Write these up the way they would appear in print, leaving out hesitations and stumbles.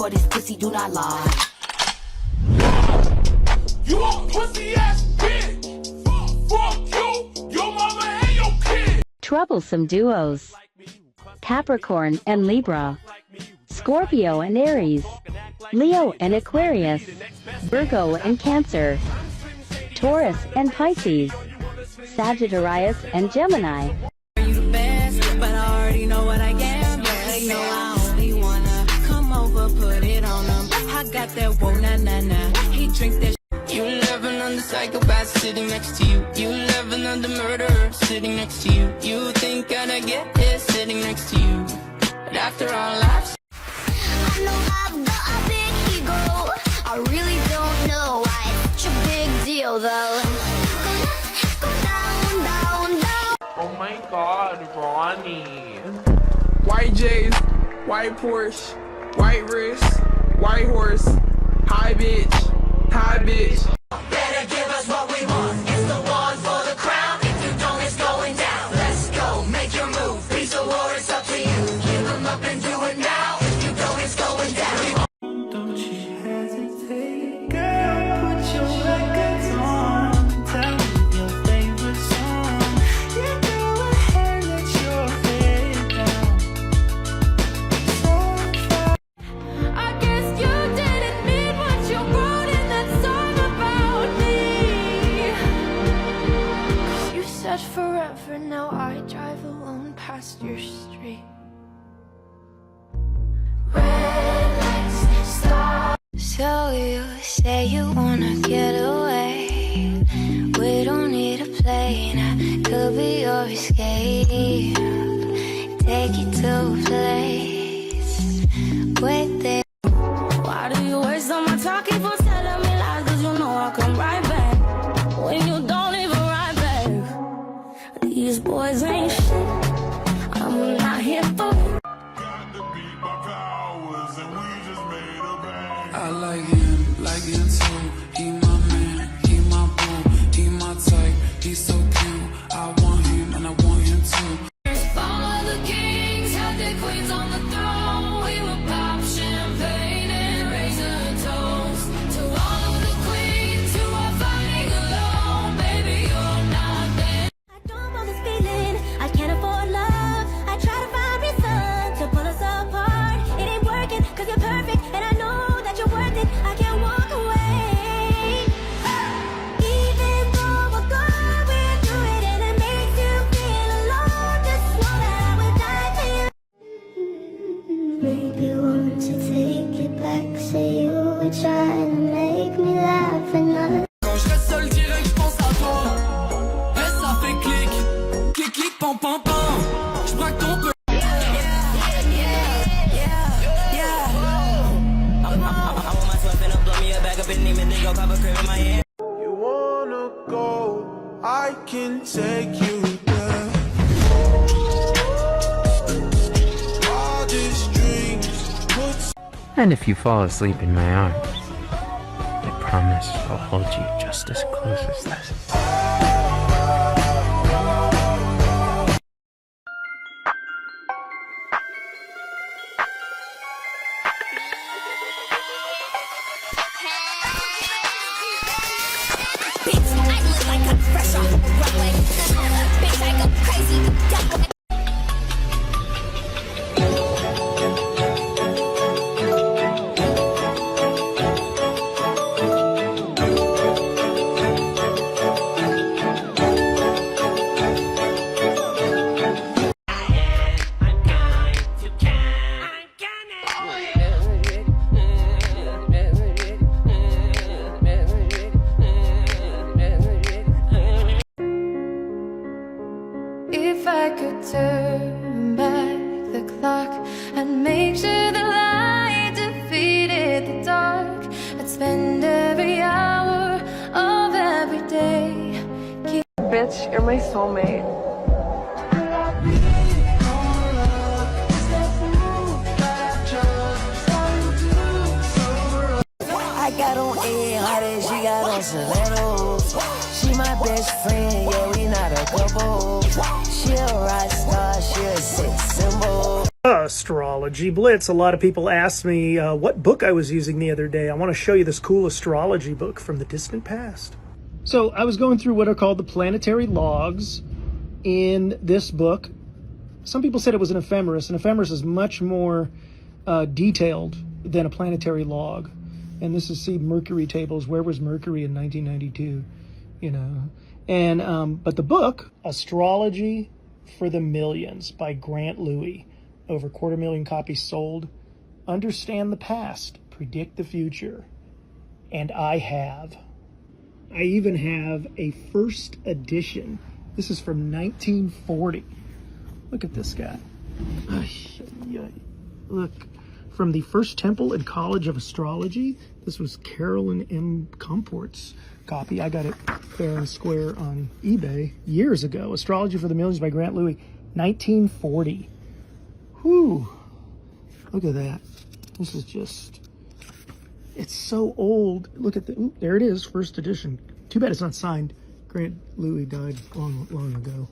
for this pussy, do not lie. You a pussy ass bitch. Fuck you, your mama and your kid. Troublesome duos: Capricorn and Libra, Scorpio and Aries, Leo and Aquarius, Virgo and Cancer, Taurus and Pisces, Sagittarius and Gemini. You the best, but I already know what I am. They know I only wanna come over, put it on them. I got that whoa na na na. He drink that. You living on the psychopath sitting next to you. You living on the murderer sitting next to you. You think I'd get it sitting next to you. But after all I've I know I've got a big ego. I really don't know why it's such a big deal though. Go down, down, down. Oh my god, Ronnie. White J's, white Porsche, white wrist, white horse, high bitch, high bitch. Better give us what we want. It's the one for the crown. If you don't, it's going down. Let's go, make your move. Peace or war, it's up to you. Give them up and do it now. If you don't, it's going down. Don't you hesitate, girl, put your records on. Tell me your favorite song. You go ahead, let your head down. So far. I guess you didn't mean what you wrote in that song about me. 'Cause you said forever, now I drive alone past your street. So you say you wanna get away. We don't need a plane, I could be your escape. Take you to a place wait there. Why do you waste all my talking for telling me lies? 'Cause you know I'll come right back when you don't even write back. These boys ain't shit, I'm not here for you. I like him too. He my man, he my boo, he my type, he's so cute. I want him and I want him too. Follow the kings, had their queens on the throne. We would pop champagne and raise a toast to all of the queens who are fighting alone. Baby, you're not there. I don't want this feeling. I can't afford love. I try to find reason to pull us apart. It ain't working 'cause you're perfect, and I know that you're worth it. I can't walk away. Even though we're going through it and it makes you feel alone, just know that I would die for you. Maybe want to take it back. Say you were trying to make me laugh and I. Quand je reste seul, direct, je pense à toi. Et ça fait clic, clic, clic, pam, pam, pam. Je braque ton cœur. You wanna go, I can take you there. All these dreams put. And if you fall asleep in my arms, I promise I'll hold you just as close as this. Bitch, I look like I'm fresh off the runway. Bitch, I go crazy. If I could turn back the clock and make sure the light defeated the dark, I'd spend every hour of every day. Bitch, you're my soulmate. I got on A, hard as she got on stilettos. She my best friend, yeah, we not a couple. She a rock star, she a sex symbol. Astrology Blitz. A lot of people asked me what book I was using the other day. I want to show you this cool astrology book from the distant past. So I was going through what are called the planetary logs in this book. Some people said it was an ephemeris. An ephemeris is much more detailed than a planetary log. And this is, see, Mercury tables. Where was Mercury in 1992? You know. And but the book, Astrology for the Millions by Grant Louie, over 250,000 copies sold. Understand the past, predict the future. And I have. I even have a first edition. This is from 1940. Look at this guy. Look, from the First Temple and College of Astrology. This was Carolyn M. Comport's copy. I got it fair and square on eBay years ago. Astrology for the Millions by Grant Louie, 1940. Whew. Look at that. This is just, it's so old. Look at the, ooh, there it is, first edition. Too bad it's not signed. Grant Louie died long ago.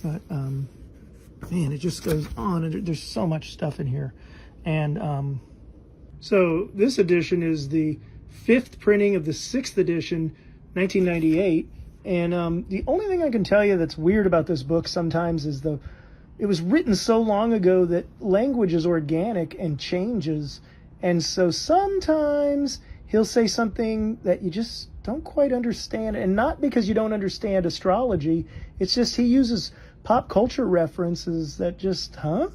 But, man, it just goes on. And there's so much stuff in here. And so this edition is the 5th printing of the 6th edition, 1998. And the only thing I can tell you that's weird about this book sometimes is it was written so long ago that language is organic and changes. And so sometimes he'll say something that you just don't quite understand. And not because you don't understand astrology. It's just he uses pop culture references that just, huh?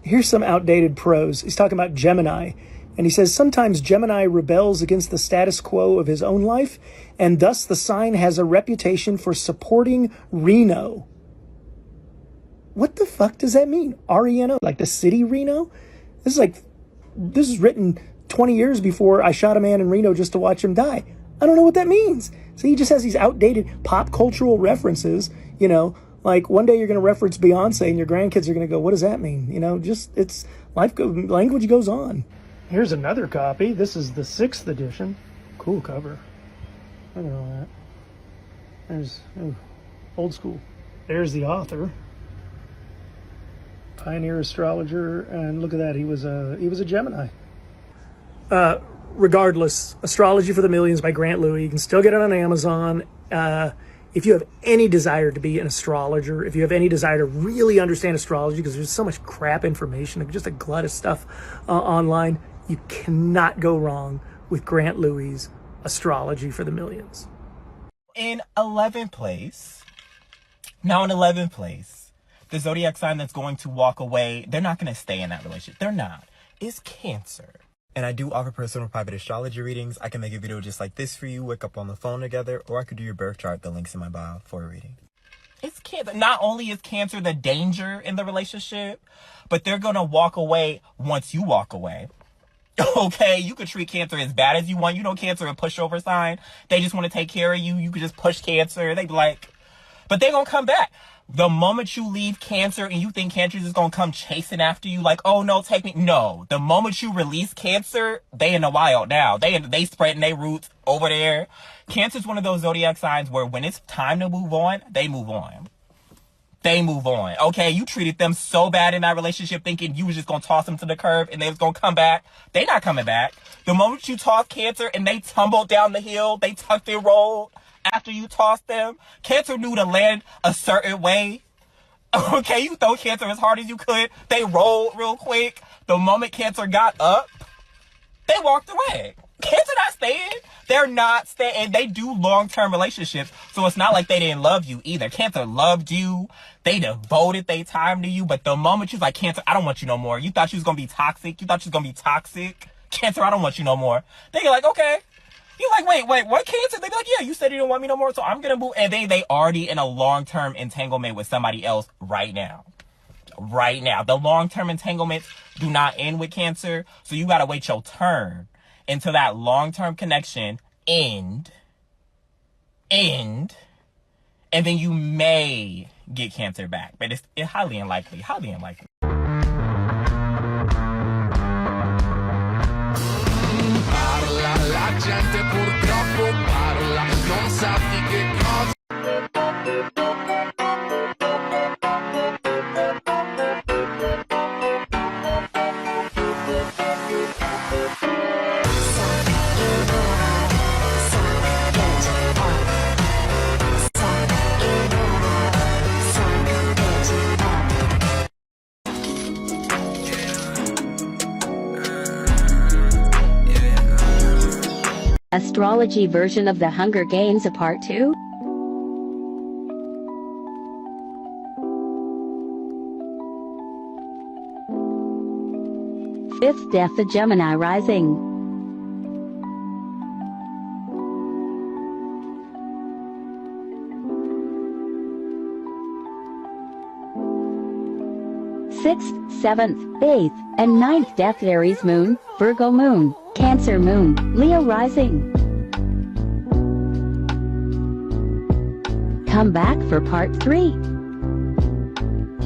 Here's some outdated prose. He's talking about Gemini. And he says, sometimes Gemini rebels against the status quo of his own life, and thus the sign has a reputation for supporting Reno. What the fuck does that mean? R-E-N-O, like the city Reno? This is written 20 years before I shot a man in Reno just to watch him die. I don't know what that means. So he just has these outdated pop cultural references, you know, like one day you're going to reference Beyonce and your grandkids are going to go, what does that mean? You know, just, it's language goes on. Here's another copy. This is the 6th edition. Cool cover. Look at all that. There's old school. There's the author. Pioneer astrologer, and look at that. He was a Gemini. Regardless, Astrology for the Millions by Grant Louie. You can still get it on Amazon. If you have any desire to be an astrologer, if you have any desire to really understand astrology, because there's so much crap information, just a glut of stuff online, you cannot go wrong with Grant Louie's Astrology for the Millions. In 11th place, the zodiac sign that's going to walk away, they're not going to stay in that relationship. They're not. Is Cancer. And I do offer personal private astrology readings. I can make a video just like this for you, wake up on the phone together, or I could do your birth chart. The link's in my bio for a reading. It's Cancer. Not only is Cancer the danger in the relationship, but they're going to walk away once you walk away. Okay, you could treat Cancer as bad as you want. You know Cancer a pushover sign. They just want to take care of you. You could just push Cancer. They be like, but they're going to come back. The moment you leave Cancer and you think Cancer is just going to come chasing after you like, oh, no, take me. No. The moment you release Cancer, they in the wild now. They spreading their roots over there. Cancer's one of those zodiac signs where when it's time to move on, they move on. They move on. Okay, you treated them so bad in that relationship thinking you was just going to toss them to the curb and they was going to come back. They not coming back. The moment you toss Cancer and they tumbled down the hill, they tucked and rolled. After you tossed them, Cancer knew to land a certain way. Okay, you throw Cancer as hard as you could. They rolled real quick. The moment Cancer got up, they walked away. Cancer not staying. They're not staying. They do long-term relationships, so it's not like they didn't love you either. Cancer loved you. They devoted their time to you, but the moment you was like, Cancer, I don't want you no more. You thought you was going to be toxic. Cancer, I don't want you no more. They get like, okay. You're like, wait, what, Cancer? They be like, yeah, you said you don't want me no more, so I'm going to move. And they already in a long-term entanglement with somebody else right now. Right now. The long-term entanglements do not end with Cancer, so you got to wait your turn until that long-term connection end, and then you may get Cancer back. But it's highly unlikely. La gente purtroppo parla, non sa di che cosa. Astrology version of the Hunger Games, a part 2. 5th death, the Gemini rising. 6th, 7th, 8th, and 9th death, Aries moon, Virgo moon, Cancer moon, Leo rising. Come back for part 3.